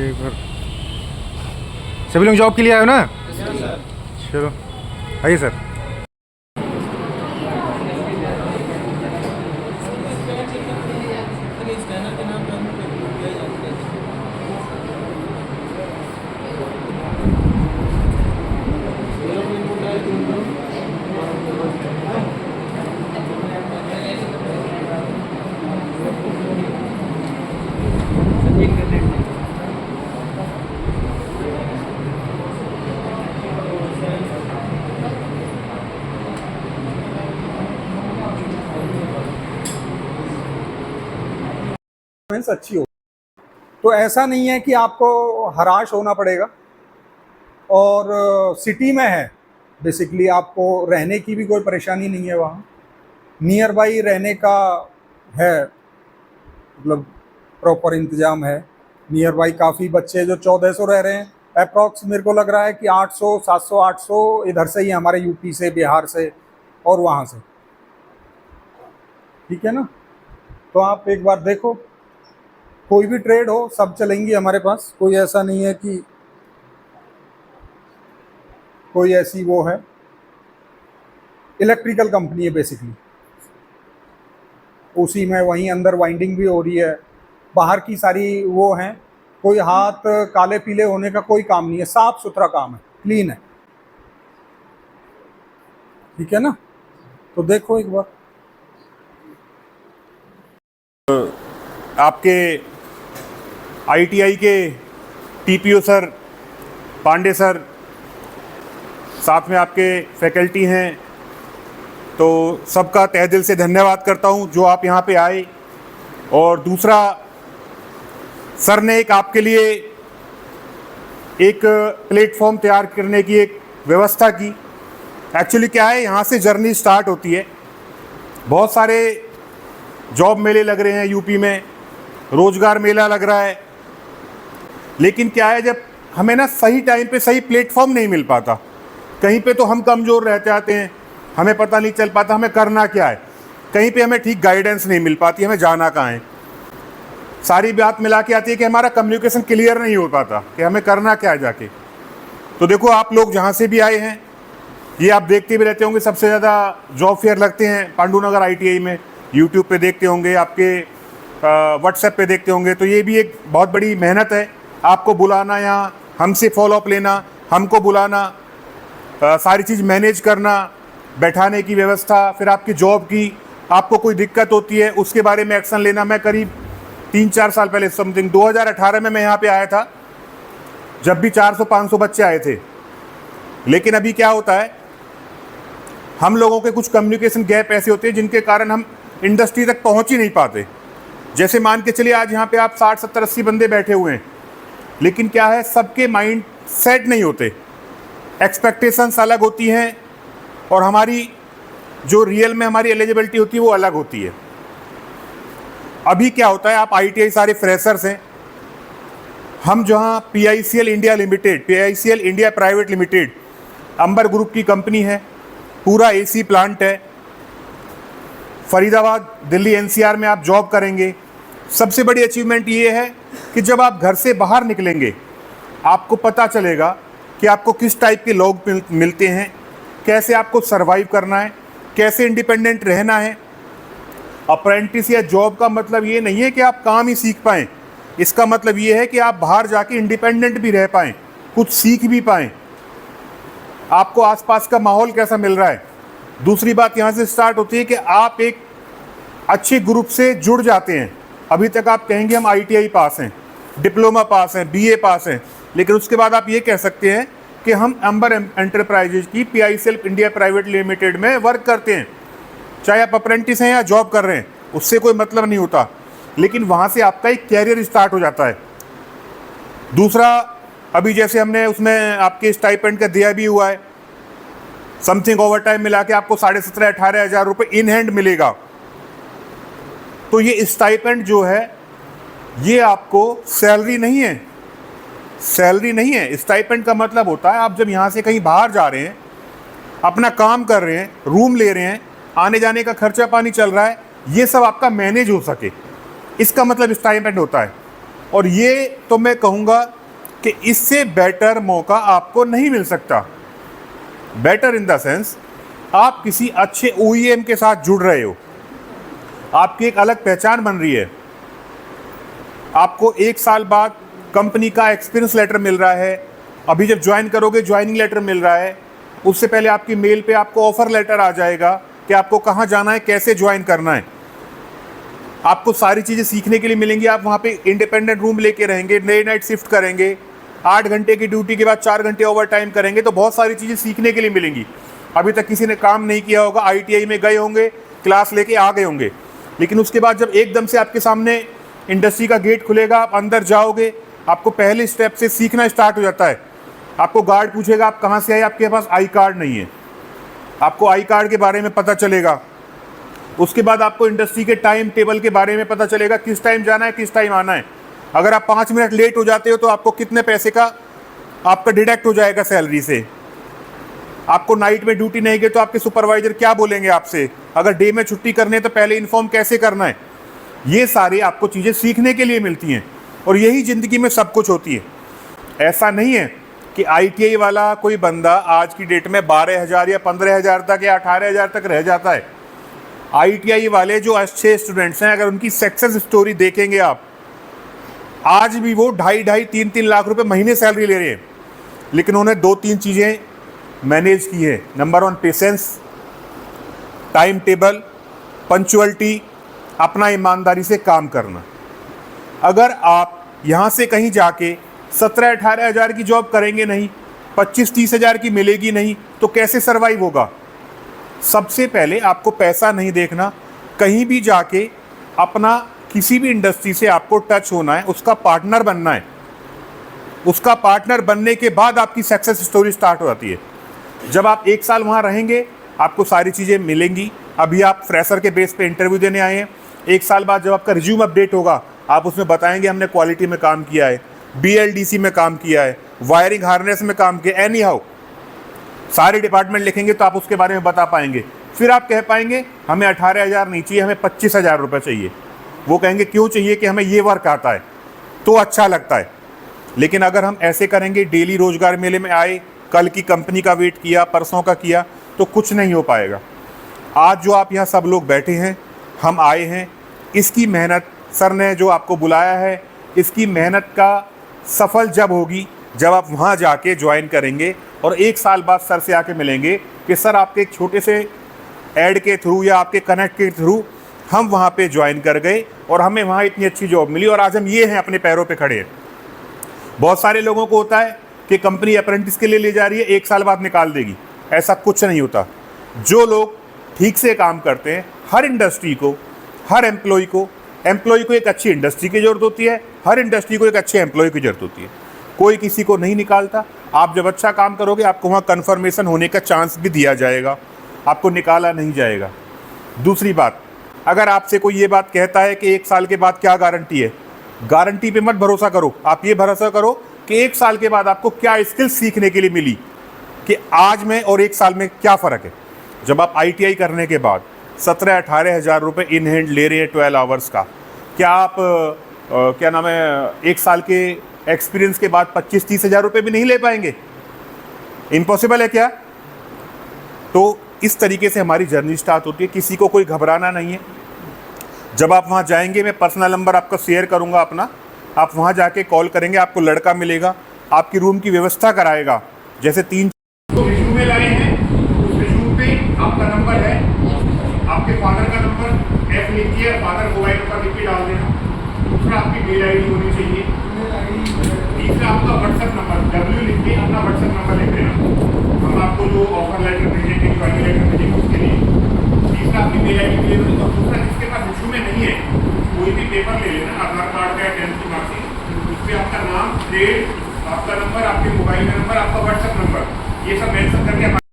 एक बार। सभी लोग जॉब के लिए आए हो ना? चलो आइए सर। अच्छी हो तो ऐसा नहीं है कि आपको हराश होना पड़ेगा। और सिटी में है, बेसिकली आपको रहने की भी कोई परेशानी नहीं है। वहाँ नियर बाई रहने का है, मतलब प्रॉपर इंतज़ाम है। नियर बाई काफ़ी बच्चे जो 1400 रह रहे हैं, अप्रॉक्स मेरे को लग रहा है कि 800 700 800 इधर से ही, हमारे यूपी से, बिहार से और वहाँ से। ठीक है ना? तो आप एक बार देखो, कोई भी ट्रेड हो सब चलेंगी हमारे पास। कोई ऐसा नहीं है कि कोई ऐसी वो है। इलेक्ट्रिकल कंपनी है बेसिकली, उसी में वहीं अंदर वाइंडिंग भी हो रही है। बाहर की सारी वो हैं, कोई हाथ काले पीले होने का कोई काम नहीं है। साफ सुथरा काम है, क्लीन है। ठीक है ना? तो देखो एक बार। आपके आईटीआई के टीपीओ सर, पांडे सर, साथ में आपके फैकल्टी हैं, तो सबका तहे दिल से धन्यवाद करता हूं जो आप यहां पे आए। और दूसरा, सर ने एक आपके लिए एक प्लेटफॉर्म तैयार करने की एक व्यवस्था की। एक्चुअली क्या है, यहाँ से जर्नी स्टार्ट होती है। बहुत सारे जॉब मेले लग रहे हैं यूपी में, रोजगार मेला लग रहा है, लेकिन क्या है, जब हमें ना सही टाइम पे सही प्लेटफॉर्म नहीं मिल पाता, कहीं पे तो हम कमज़ोर रह जाते हैं, हमें पता नहीं चल पाता हमें करना क्या है। कहीं पे हमें ठीक गाइडेंस नहीं मिल पाती, हमें जाना कहाँ है। सारी बात मिला के आती है कि हमारा कम्युनिकेशन क्लियर नहीं हो पाता कि हमें करना क्या है जाके। तो देखो, आप लोग जहाँ से भी आए हैं, ये आप देखते भी रहते होंगे, सबसे ज़्यादा जॉब फेयर लगते हैं पांडुनगर आईटीआई में। यूट्यूब पे देखते होंगे, आपके व्हाट्सएप पे देखते होंगे। तो ये भी एक बहुत बड़ी मेहनत है, आपको बुलाना यहाँ, हमसे फॉलोअप लेना, हमको बुलाना, सारी चीज़ मैनेज करना, बैठाने की व्यवस्था, फिर आपकी जॉब की, आपको कोई दिक्कत होती है उसके बारे में एक्शन लेना। मैं करीब 3-4 साल पहले, समथिंग 2018 में मैं यहाँ पे आया था, जब भी 400-500 बच्चे आए थे। लेकिन अभी क्या होता है, हम लोगों के कुछ कम्युनिकेशन गैप ऐसे होते हैं जिनके कारण हम इंडस्ट्री तक पहुँच ही नहीं पाते। जैसे मान के चलिए, आज यहाँ पे आप 60, 70, 80 बंदे बैठे हुए हैं, लेकिन क्या है, सबके माइंड सेट नहीं होते, एक्सपेक्टेशंस अलग होती हैं, और हमारी जो रियल में हमारी एलिजिबिलिटी होती है वो अलग होती है। अभी क्या होता है, आप आईटीआई सारे फ्रेशर्स हैं, हम जहाँ PICL India limited, PICL India private limited Amber group की कंपनी है, पूरा एसी प्लांट है, फरीदाबाद, दिल्ली, एनसीआर में आप जॉब करेंगे। सबसे बड़ी अचीवमेंट ये है कि जब आप घर से बाहर निकलेंगे, आपको पता चलेगा कि आपको किस टाइप के लोग मिलते हैं, कैसे आपको सरवाइव करना है, कैसे इंडिपेंडेंट रहना है। अप्रेंटिस या जॉब का मतलब ये नहीं है कि आप काम ही सीख पाएँ, इसका मतलब ये है कि आप बाहर जाके इंडिपेंडेंट भी रह पाएँ, कुछ सीख भी पाएँ, आपको आसपास का माहौल कैसा मिल रहा है। दूसरी बात यहाँ से स्टार्ट होती है कि आप एक अच्छे ग्रुप से जुड़ जाते हैं। अभी तक आप कहेंगे हम आईटीआई पास हैं, डिप्लोमा पास हैं, बीए पास हैं, लेकिन उसके बाद आप ये कह सकते हैं कि हम अंबर एंटरप्राइजेज की पीआईसीएल इंडिया प्राइवेट लिमिटेड में वर्क करते हैं। चाहे आप अप्रेंटिस हैं या जॉब कर रहे हैं, उससे कोई मतलब नहीं होता, लेकिन वहाँ से आपका एक कैरियर स्टार्ट हो जाता है। दूसरा, अभी जैसे हमने उसमें आपके स्टाइपेंड का दिया भी हुआ है, समथिंग ओवर टाइम मिला के आपको 17,500-18 हज़ार रुपये इन हैंड मिलेगा। तो ये स्टाइपेंड जो है, ये आपको सैलरी नहीं है, सैलरी नहीं है। स्टाइपेंड का मतलब होता है, आप जब यहाँ से कहीं बाहर जा रहे हैं, अपना काम कर रहे हैं, रूम ले रहे हैं, आने जाने का खर्चा पानी चल रहा है, ये सब आपका मैनेज हो सके, इसका मतलब स्टाइपेंड होता है। और ये तो मैं कहूँगा कि इससे बेटर मौका आपको नहीं मिल सकता। बेटर इन द सेंस, आप किसी अच्छे OEM के साथ जुड़ रहे हो, आपकी एक अलग पहचान बन रही है। आपको 1 साल बाद कंपनी का एक्सपीरियंस लेटर मिल रहा है, अभी जब ज्वाइन करोगे ज्वाइनिंग लेटर मिल रहा है, उससे पहले आपकी मेल पे आपको ऑफर लेटर आ जाएगा कि आपको कहाँ जाना है, कैसे ज्वाइन करना है। आपको सारी चीज़ें सीखने के लिए मिलेंगी। आप वहाँ पे इंडिपेंडेंट रूम लेके रहेंगे, डे नाइट शिफ्ट करेंगे, 8 घंटे की ड्यूटी के बाद 4 घंटे ओवर टाइम करेंगे, तो बहुत सारी चीज़ें सीखने के लिए मिलेंगी। अभी तक किसी ने काम नहीं किया होगा, ITI में गए होंगे, क्लास लेके आ गए होंगे, लेकिन उसके बाद जब एकदम से आपके सामने इंडस्ट्री का गेट खुलेगा, आप अंदर जाओगे, आपको पहले स्टेप से सीखना स्टार्ट हो जाता है। आपको गार्ड पूछेगा आप कहाँ से आए, आपके पास आई कार्ड नहीं है, आपको आई कार्ड के बारे में पता चलेगा। उसके बाद आपको इंडस्ट्री के टाइम टेबल के बारे में पता चलेगा, किस टाइम जाना है, किस टाइम आना है। अगर आप 5 मिनट लेट हो जाते हो तो आपको कितने पैसे का आपका डिडक्ट हो जाएगा सैलरी से। आपको नाइट में ड्यूटी नहीं गई तो आपके सुपरवाइजर क्या बोलेंगे आपसे। अगर डे में छुट्टी करनी है तो पहले इन्फॉर्म कैसे करना है। ये सारी आपको चीज़ें सीखने के लिए मिलती हैं, और यही ज़िंदगी में सब कुछ होती है। ऐसा नहीं है कि ITI वाला कोई बंदा आज की डेट में 12,000 या 15,000 तक या 18,000 तक रह जाता है। ITI वाले जो अच्छे स्टूडेंट्स हैं, अगर उनकी सक्सेस स्टोरी देखेंगे आप, आज भी वो 2.5 3 लाख रुपए महीने सैलरी ले रहे हैं, लेकिन उन्होंने 2-3 चीज़ें मैनेज की है। Number 1 patience, time table, punctuality, अपना ईमानदारी से काम करना। अगर आप यहाँ से कहीं जाके 17-18 हज़ार की जॉब करेंगे नहीं, 25-30 हज़ार की मिलेगी नहीं, तो कैसे सर्वाइव होगा। सबसे पहले आपको पैसा नहीं देखना, कहीं भी जाके अपना किसी भी इंडस्ट्री से आपको टच होना है, उसका पार्टनर बनना है। उसका पार्टनर बनने के बाद आपकी सक्सेस स्टोरी स्टार्ट हो जाती है। जब आप 1 साल वहाँ रहेंगे आपको सारी चीज़ें मिलेंगी। अभी आप फ्रेशर के बेस पे इंटरव्यू देने आए हैं, 1 साल बाद जब आपका रिज्यूम अपडेट होगा आप उसमें बताएंगे हमने क्वालिटी में काम किया है, BLDC में काम किया है, वायरिंग हार्नेस में काम किया, एनी हाउ सारे डिपार्टमेंट लिखेंगे तो आप उसके बारे में बता पाएंगे। फिर आप कह पाएंगे हमें 18,000 नहीं चाहिए, हमें 25,000 रुपये चाहिए। वो कहेंगे क्यों चाहिए, कि हमें ये वर्क आता है, तो अच्छा लगता है। लेकिन अगर हम ऐसे करेंगे, डेली रोजगार मेले में आए, कल की कंपनी का वेट किया, परसों का किया, तो कुछ नहीं हो पाएगा। आज जो आप यहाँ सब लोग बैठे हैं, हम आए हैं, इसकी मेहनत सर ने जो आपको बुलाया है, इसकी मेहनत का सफल जब होगी जब आप वहाँ जाके ज्वाइन करेंगे और 1 साल बाद सर से आके मिलेंगे कि सर आपके एक छोटे से ऐड के थ्रू या आपके कनेक्ट के थ्रू हम वहाँ पे ज्वाइन कर गए और हमें वहाँ इतनी अच्छी जॉब मिली और आज हम ये हैं, अपने पैरों पे खड़े हैं। बहुत सारे लोगों को होता है कि कंपनी अप्रेंटिस के लिए ले जा रही है, 1 साल बाद निकाल देगी। ऐसा कुछ नहीं होता। जो लोग ठीक से काम करते हैं, हर इंडस्ट्री को, हर एम्प्लॉय को एक अच्छी इंडस्ट्री की ज़रूरत होती है, हर इंडस्ट्री को एक अच्छे एम्प्लॉय की ज़रूरत होती है। कोई किसी को नहीं निकालता। आप जब अच्छा काम करोगे आपको वहाँ कन्फर्मेशन होने का चांस भी दिया जाएगा, आपको निकाला नहीं जाएगा। दूसरी बात, अगर आपसे कोई ये बात कहता है कि 1 साल के बाद क्या गारंटी है, गारंटी पे मत भरोसा करो। आप ये भरोसा करो कि 1 साल के बाद आपको क्या स्किल सीखने के लिए मिली, कि आज में और 1 साल में क्या फ़र्क है। जब आप ITI करने के बाद 17-18 हज़ार रुपये इन हैंड ले रहे हैं 12 आवर्स का, क्या आप क्या नाम है 1 साल के एक्सपीरियंस के बाद 25-30 हज़ार रुपये भी नहीं ले पाएंगे? इम्पॉसिबल है क्या? तो इस तरीके से हमारी जर्नी स्टार्ट होती है। किसी को कोई घबराना नहीं है। जब आप वहाँ जाएंगे, मैं पर्सनल नंबर आपका शेयर करूँगा अपना, आप वहाँ जाके कॉल करेंगे, आपको लड़का मिलेगा, आपकी रूम की व्यवस्था कराएगा। जैसे 3 रिज्यूमे लाए हैं, उस रिज्यूम पे आपका नंबर है, आपके फादर का नंबर F लिखिए, फादर मोबाइल नंबर लिख के डाल देना। दूसरा आपकी मेल ID होनी चाहिए। तीसरा आपका व्हाट्सएप नंबर W लिख के अपना व्हाट्सएप नंबर लिख देना। हम आपको जो ऑफर लेटर भेजेंगे, ज्वाइनिंग लेटर भेजेंगे उसके लिए। तीसरा आपकी मेल ID ले लो। और दूसरा जिसके पास रिज्यूमे नहीं है, कोई भी पेपर ले लेना, आधार कार्ड का 10th की मार्कशीट, उस पर आपका नाम, डेट, आपका नंबर, आपके मोबाइल नंबर, आपका व्हाट्सएप नंबर, ये सब मेंशन करके